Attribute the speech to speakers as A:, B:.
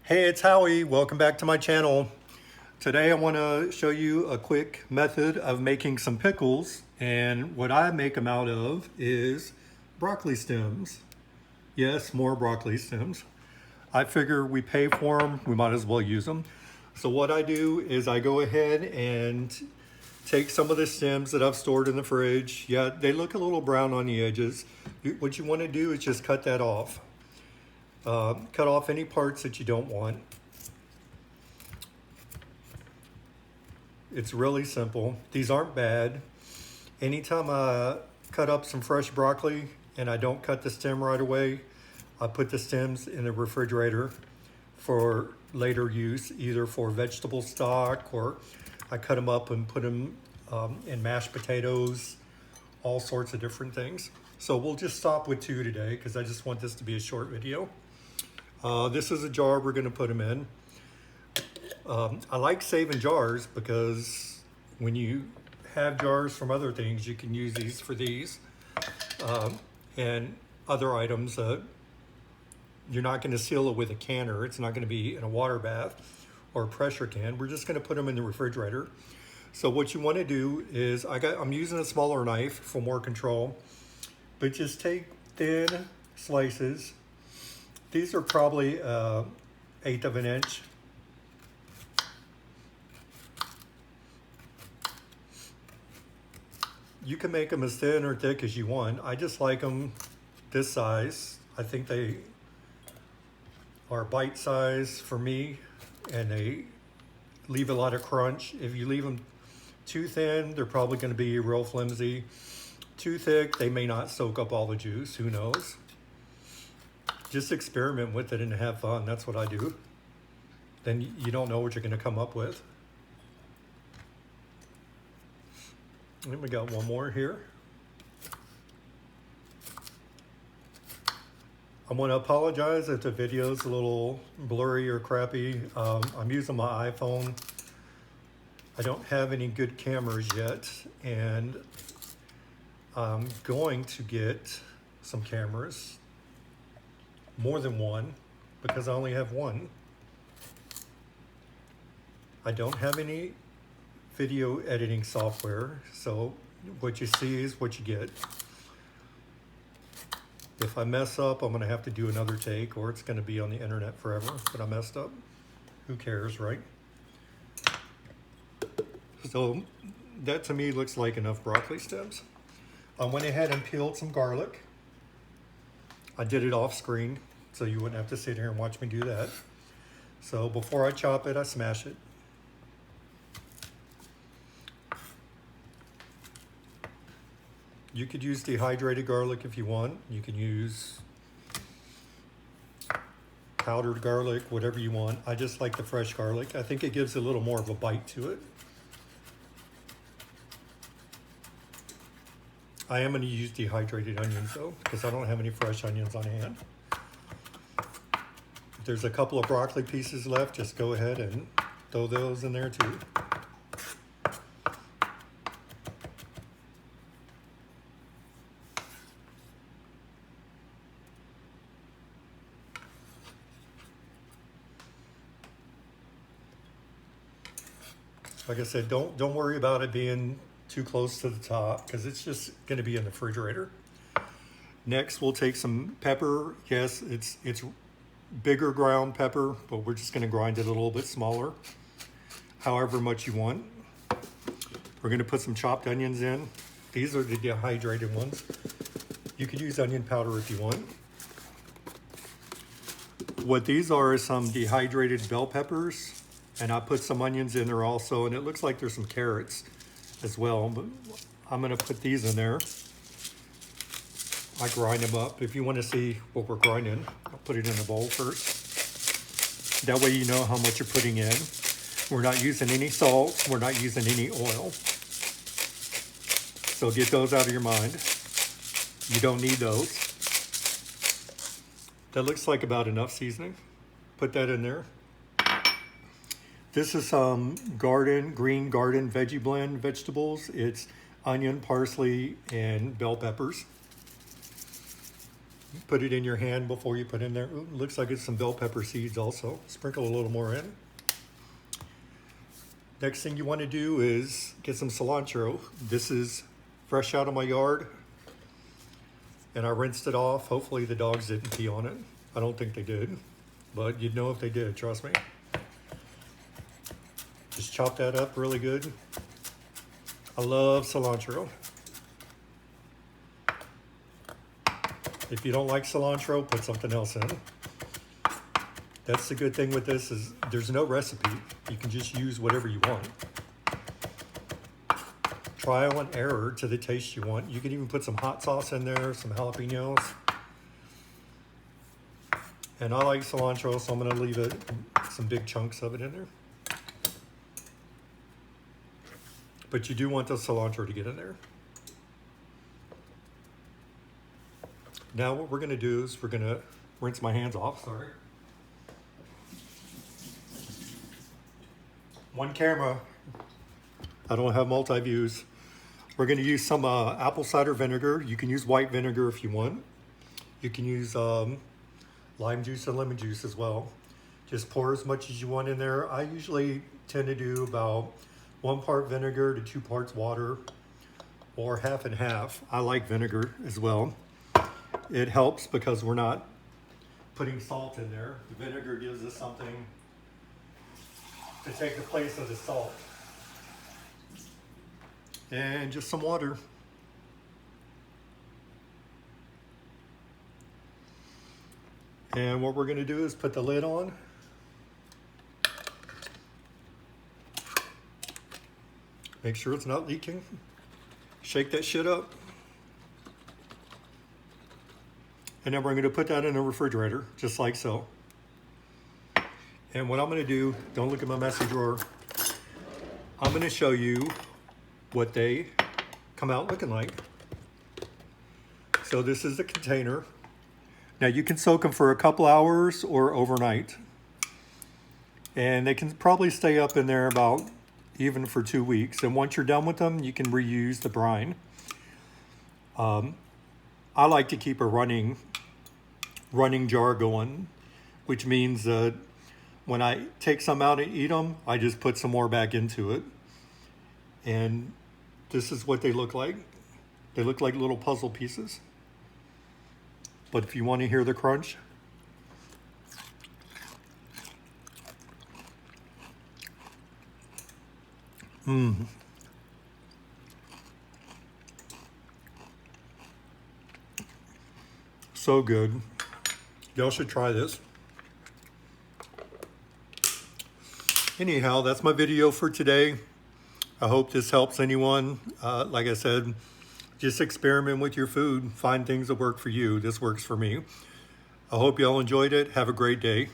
A: Hey, it's Howie. Welcome back to my channel. Today I want to show you a quick method of making some pickles, and what I make them out of is broccoli stems. Yes, more broccoli stems. I figure we pay for them, we might as well use them. So what I do is I go ahead and take some of the stems that I've stored in the fridge. Yeah, they look a little brown on the edges. What you want to do is just cut that off. Cut off any parts that you don't want. It's really simple. These aren't bad. Anytime I cut up some fresh broccoli and I don't cut the stem right away, I put the stems in the refrigerator for later use, either for vegetable stock, or I cut them up and put them in mashed potatoes, all sorts of different things. So we'll just stop with 2 today because I just want this to be a short video. This is a jar we're going to put them in. I like saving jars because when you have jars from other things, you can use these for these and other items. You're not going to seal it with a canner. It's not going to be in a water bath or a pressure can. We're just going to put them in the refrigerator. So what you want to do is, I'm using a smaller knife for more control, but just take thin slices. These are probably 1/8 of an inch. You can make them as thin or thick as you want. I just like them this size. I think they are bite size for me, and they leave a lot of crunch. If you leave them too thin, they're probably going to be real flimsy. Too thick, they may not soak up all the juice. Who knows? Just experiment with it and have fun. That's what I do. Then you don't know what you're going to come up with. And we got one more here. I want to apologize if the video is a little blurry or crappy. I'm using my iPhone. I don't have any good cameras yet, and I'm going to get some cameras, more than one, because I only have one. I don't have any video editing software, so what you see is what you get. If I mess up, I'm gonna have to do another take, or it's gonna be on the internet forever that I messed up. Who cares, right? So that to me looks like enough broccoli stems. I went ahead and peeled some garlic. I did it off screen, so you wouldn't have to sit here and watch me do that. So before I chop it, I smash it. You could use dehydrated garlic if you want. You can use powdered garlic, whatever you want. I just like the fresh garlic. I think it gives a little more of a bite to it. I am going to use dehydrated onions though, because I don't have any fresh onions on hand. If there's a couple of broccoli pieces left, just go ahead and throw those in there too. Like I said, don't worry about it being too close to the top, because it's just going to be in the refrigerator. Next, we'll take some pepper. Yes, it's bigger ground pepper, but we're just going to grind it a little bit smaller, however much you want. We're going to put some chopped onions in. These are the dehydrated ones. You could use onion powder if you want. What these are is some dehydrated bell peppers, and I put some onions in there also, and it looks like there's some carrots as well, but I'm going to put these in there. I grind them up. If you want to see what we're grinding, I'll put it in a bowl first. That way you know how much you're putting in. We're not using any salt. We're not using any oil. So get those out of your mind. You don't need those. That looks like about enough seasoning. Put that in there. This is some green garden veggie blend vegetables. It's onion, parsley, and bell peppers. Put it in your hand before you put in there. Ooh, looks like it's some bell pepper seeds also. Sprinkle a little more in. Next thing you want to do is get some cilantro. This is fresh out of my yard. And I rinsed it off. Hopefully the dogs didn't pee on it. I don't think they did, but you'd know if they did, trust me. Just chop that up really good. I love cilantro. If you don't like cilantro, put something else in. That's the good thing with this is there's no recipe. You can just use whatever you want. Trial and error to the taste you want. You can even put some hot sauce in there, some jalapenos. And I like cilantro, so I'm gonna leave it, some big chunks of it in there. But you do want the cilantro to get in there. Now what we're gonna do is we're gonna rinse my hands off, sorry. One camera, I don't have multi-views. We're gonna use some apple cider vinegar. You can use white vinegar if you want. You can use lime juice and lemon juice as well. Just pour as much as you want in there. I usually tend to do about 1 part vinegar to 2 parts water, or half and half. I like vinegar as well. It helps because we're not putting salt in there. The vinegar gives us something to take the place of the salt. And just some water. And what we're gonna do is put the lid on. Make sure it's not leaking. Shake that shit up. And then we're gonna put that in the refrigerator, just like so. And what I'm gonna do, don't look at my messy drawer. I'm gonna show you what they come out looking like. So this is the container. Now you can soak them for a couple hours or overnight. And they can probably stay up in there about even for 2 weeks. And once you're done with them, you can reuse the brine. I like to keep a running jar going, which means that when I take some out and eat them, I just put some more back into it. And this is what they look like. They look like little puzzle pieces. But if you want to hear the crunch, so good. Y'all should try this. Anyhow, that's my video for today. I hope this helps anyone. Like I said, just experiment with your food. Find things that work for you. This works for me. I hope y'all enjoyed it. Have a great day.